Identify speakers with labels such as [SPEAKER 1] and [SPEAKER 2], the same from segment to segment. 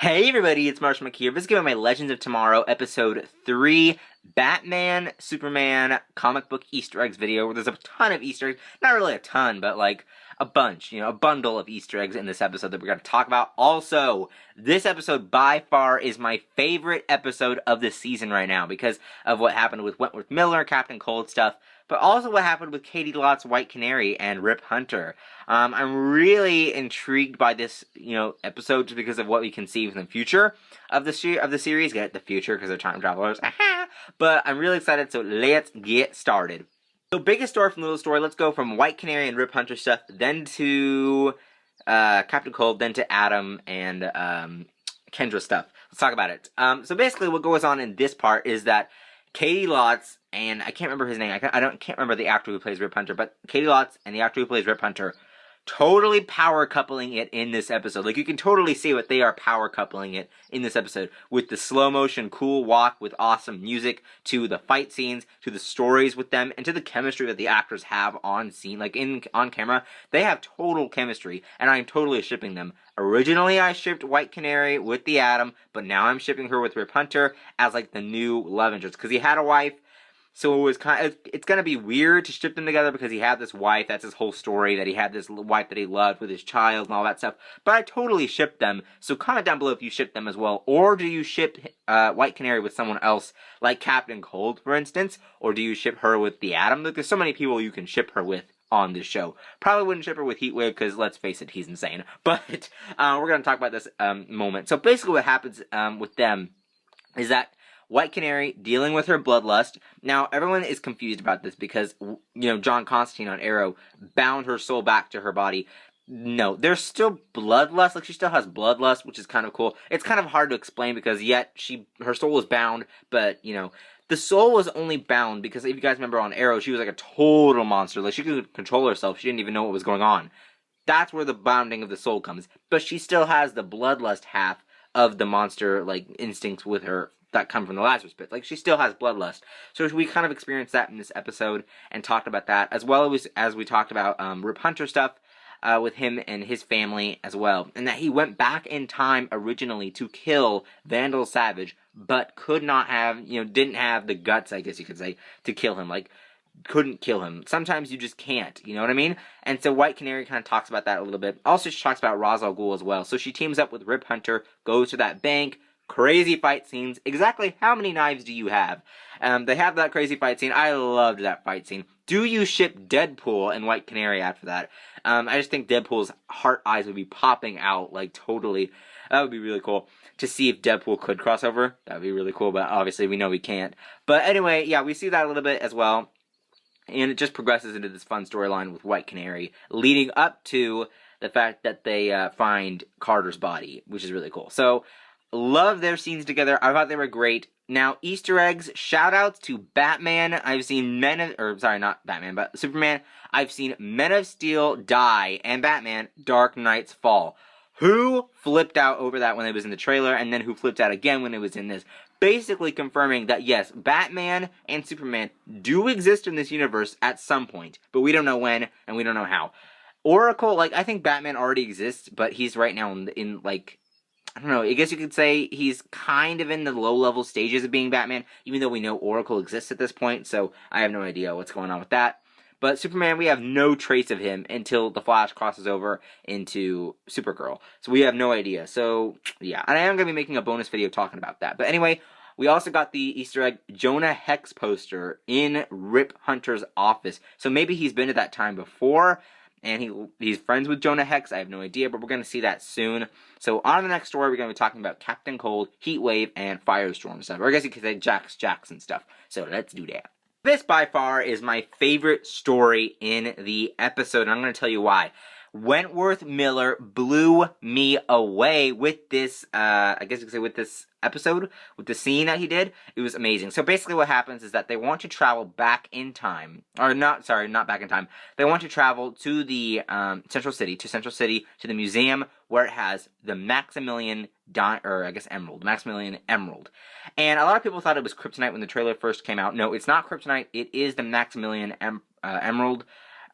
[SPEAKER 1] Hey everybody, it's Marshall McKeer. This is giving my Legends of Tomorrow episode 3 Batman, Superman comic book Easter eggs video where there's a ton of Easter eggs. Not really a ton, but like a bunch, a bundle of Easter eggs in this episode that we're going to talk about. Also, this episode by far is my favorite episode of the season right now because of what happened with Wentworth Miller, Captain Cold stuff, but also what happened with Katie Lott's White Canary and Rip Hunter. I'm really intrigued by this, episode just because of what we can see in the future of the series. Get the future because they're time travelers. But I'm really excited, so let's get started. So biggest story from Little Story, let's go from White Canary and Rip Hunter stuff, then to Captain Cold, then to Adam and Kendra stuff. Let's talk about it. So basically what goes on in this part is that Katie Lott's, and I can't remember his name, can't remember the actor who plays Rip Hunter, but Katie Lott's and the actor who plays Rip Hunter totally power coupling it in this episode. Like, you can totally see what they are power coupling it in this episode. With the slow motion, cool walk with awesome music, to the fight scenes, to the stories with them, and to the chemistry that the actors have on scene, like on camera. They have total chemistry, and I'm totally shipping them. Originally, I shipped White Canary with the Atom, but now I'm shipping her with Rip Hunter as like the new love interest, because he had a wife. So it was it's going to be weird to ship them together because he had this wife, that's his whole story, that he had this wife that he loved with his child and all that stuff. But I totally shipped them, so comment down below if you ship them as well. Or do you ship White Canary with someone else, like Captain Cold, for instance? Or do you ship her with the Atom? Like, there's so many people you can ship her with on this show. Probably wouldn't ship her with Heatwave because, let's face it, he's insane. But we're going to talk about this moment. So basically what happens with them is that White Canary dealing with her bloodlust. Now, everyone is confused about this because, John Constantine on Arrow bound her soul back to her body. No, there's still bloodlust. Like, she still has bloodlust, which is kind of cool. It's kind of hard to explain because yet her soul is bound, but, the soul was only bound because if you guys remember on Arrow, she was like a total monster. Like, she could control herself. She didn't even know what was going on. That's where the bounding of the soul comes. But she still has the bloodlust half of the monster, like, instincts with her that come from the Lazarus pit. Like, she still has bloodlust. So we kind of experienced that in this episode and talked about that, as well as we talked about Rip Hunter stuff with him and his family as well. And that he went back in time originally to kill Vandal Savage, but could not have, didn't have the guts, I guess you could say, to kill him. Like, couldn't kill him. Sometimes you just can't, you know what I mean? And so White Canary kind of talks about that a little bit. Also, she talks about Ra's al Ghul as well. So she teams up with Rip Hunter, goes to that bank, crazy fight scenes. Exactly how many knives do you have? They have that crazy fight scene. I loved that fight scene. Do you ship Deadpool and White Canary after that? I just think Deadpool's heart eyes would be popping out, like, totally. That would be really cool. To see if Deadpool could cross over. That would be really cool, but obviously we know he can't. But anyway, yeah, we see that a little bit as well. And it just progresses into this fun storyline with White Canary, leading up to the fact that they find Carter's body, which is really cool. So, love their scenes together. I thought they were great. Now, Easter eggs, shout-outs to Batman. I've seen not Batman, but Superman. I've seen Men of Steel die, and Batman, Dark Knight's Fall. Who flipped out over that when it was in the trailer, and then who flipped out again when it was in this? Basically confirming that, yes, Batman and Superman do exist in this universe at some point, but we don't know when, and we don't know how. Oracle, I think Batman already exists, but he's right now in I don't know, I guess you could say he's kind of in the low-level stages of being Batman, even though we know Oracle exists at this point, so I have no idea what's going on with that. But Superman, we have no trace of him until the Flash crosses over into Supergirl. So we have no idea. So, yeah. And I am going to be making a bonus video talking about that. But anyway, we also got the Easter egg Jonah Hex poster in Rip Hunter's office. So maybe he's been at that time before, and he's friends with Jonah Hex. I have no idea, but we're going to see that soon. So on the next story, we're going to be talking about Captain Cold, Heatwave, and Firestorm stuff. Or I guess you could say Jackson stuff. So let's do that. This, by far, is my favorite story in the episode, and I'm going to tell you why. Wentworth Miller blew me away with this, I guess you could say with this episode, with the scene that he did. It was amazing. So basically what happens is that they want to travel back in time, or not back in time. They want to travel to the Central City, to the museum where it has the Maximilian Emerald. And a lot of people thought it was Kryptonite when the trailer first came out. No, it's not Kryptonite. It is the Maximilian Emerald.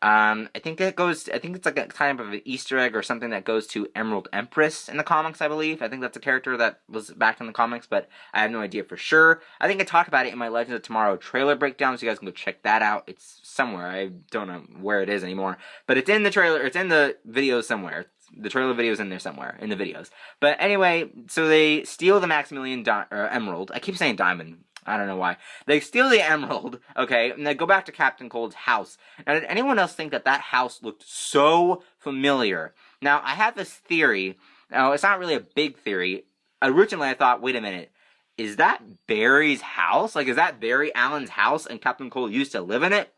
[SPEAKER 1] I think it's like a kind of an Easter egg or something that goes to Emerald Empress in the comics, I believe. I think that's a character that was back in the comics, but I have no idea for sure. I think I talked about it in my Legends of Tomorrow trailer breakdown, so you guys can go check that out. It's somewhere. I don't know where it is anymore, but it's in the trailer. It's in the videos somewhere. The trailer video's in there somewhere, in the videos. But anyway, so they steal the Maximilian Emerald. I keep saying diamond. I don't know why. They steal the emerald, okay, and they go back to Captain Cold's house. Now, did anyone else think that that house looked so familiar? Now, I have this theory. Now, it's not really a big theory. Originally, I thought, wait a minute. Is that Barry's house? Like, is that Barry Allen's house and Captain Cold used to live in it?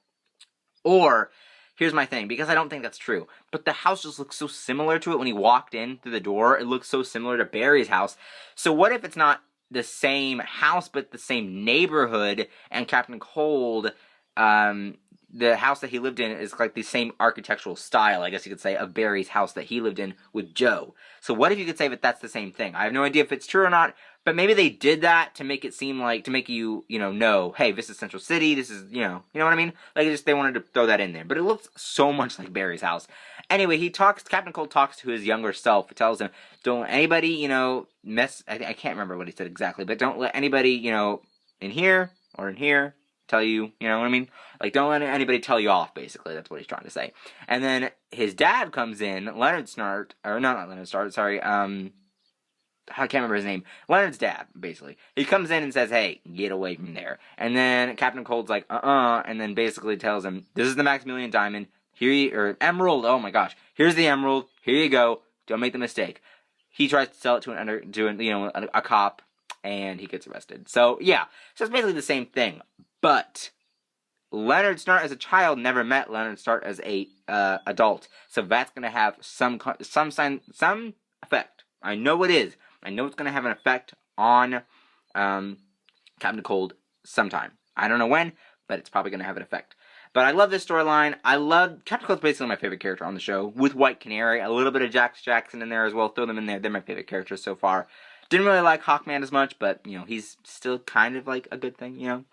[SPEAKER 1] Or, here's my thing, because I don't think that's true, but the house just looks so similar to it when he walked in through the door. It looks so similar to Barry's house. So what if it's not the same house, but the same neighborhood, and Captain Cold, the house that he lived in is like the same architectural style, I guess you could say, of Barry's house that he lived in with Joe. So what if you could say that that's the same thing? I have no idea if it's true or not, but maybe they did that to make it seem like, to make you, know, hey, this is Central City, this is, you know what I mean? Like, they wanted to throw that in there, but it looks so much like Barry's house. Anyway, Captain Cold talks to his younger self, tells him, don't let anybody, I can't remember what he said exactly, but don't let anybody, in here, or in here, tell you, you know what I mean? Like, don't let anybody tell you off, basically. That's what he's trying to say. And then his dad comes in, Leonard Snart, or no, not Leonard Snart, sorry, I can't remember his name. Leonard's dad, basically. He comes in and says, hey, get away from there. And then Captain Cold's like, and then basically tells him, this is the Maximilian Diamond, or Emerald, oh my gosh, here's the Emerald, here you go, don't make the mistake. He tries to sell it to a cop, and he gets arrested. So, yeah, so it's basically the same thing. But Leonard Snart as a child never met Leonard Snart as a adult. So that's going to have some effect. I know it is. I know it's going to have an effect on Captain Cold sometime. I don't know when, but it's probably going to have an effect. But I love this storyline. Captain Cold's basically my favorite character on the show, with White Canary, a little bit of Jax Jackson in there as well. Throw them in there. They're my favorite characters so far. Didn't really like Hawkman as much, but, he's still kind of like a good thing,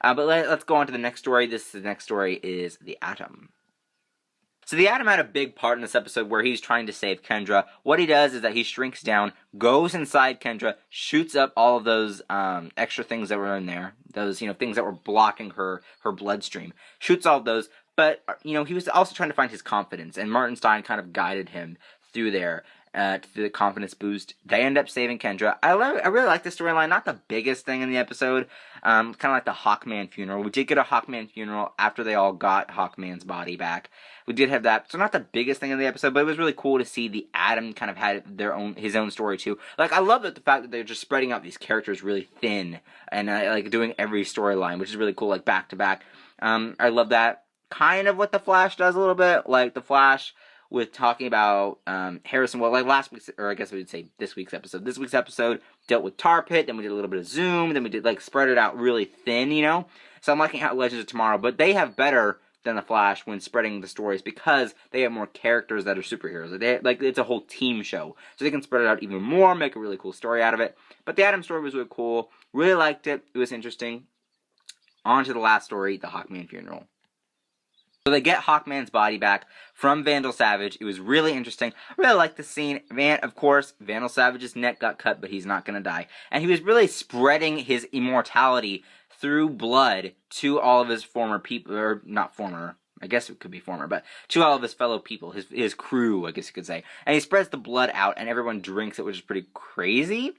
[SPEAKER 1] But let's go on to the next story. The next story is The Atom. So the Atom had a big part in this episode where he's trying to save Kendra. What he does is that he shrinks down, goes inside Kendra, shoots up all of those extra things that were in there. Those, things that were blocking her bloodstream. Shoots all of those. But, he was also trying to find his confidence. And Martin Stein kind of guided him through there. To the confidence boost. They end up saving Kendra. I really like this storyline. Not the biggest thing in the episode. Kind of like the Hawkman funeral. We did get a Hawkman funeral after they all got Hawkman's body back. We did have that. So not the biggest thing in the episode, but it was really cool to see the Atom kind of had his own story too. Like, I love the fact that they're just spreading out these characters really thin and like doing every storyline, which is really cool, like back to back. I love that. Kind of what the Flash does a little bit. Like the Flash with talking about Harrison, well, like last week's, or I guess we would say this week's episode. This week's episode dealt with Tar Pit, then we did a little bit of Zoom, then we did, like, spread it out really thin, So I'm liking how Legends of Tomorrow, but they have better than the Flash when spreading the stories because they have more characters that are superheroes. It's a whole team show, so they can spread it out even more, make a really cool story out of it. But the Atom story was really cool. Really liked it. It was interesting. On to the last story, the Hawkman funeral. So they get Hawkman's body back from Vandal Savage. It was really interesting. I really liked the scene. Of course, Vandal Savage's neck got cut, but he's not going to die. And he was really spreading his immortality through blood to all of his former people, or not former, I guess it could be former, but to all of his fellow people, his crew, I guess you could say. And he spreads the blood out, and everyone drinks it, which is pretty crazy.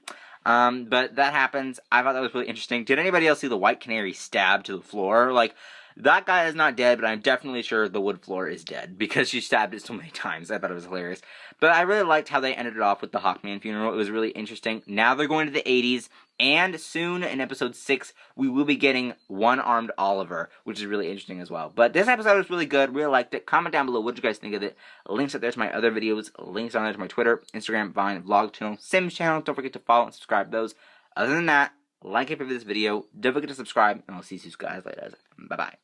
[SPEAKER 1] But that happens. I thought that was really interesting. Did anybody else see the White Canary stabbed to the floor? Like, that guy is not dead, but I'm definitely sure the wood floor is dead because she stabbed it so many times. I thought it was hilarious. But I really liked how they ended it off with the Hawkman funeral. It was really interesting. Now they're going to the 80s, and soon in episode 6, we will be getting One-Armed Oliver, which is really interesting as well. But this episode was really good. Really liked it. Comment down below what you guys think of it. Links up there to my other videos. Links on there to my Twitter, Instagram, Vine, Vlog channel, Sims channel. Don't forget to follow and subscribe to those. Other than that, like and favorite this video. Don't forget to subscribe, and I'll see you guys later. Bye-bye.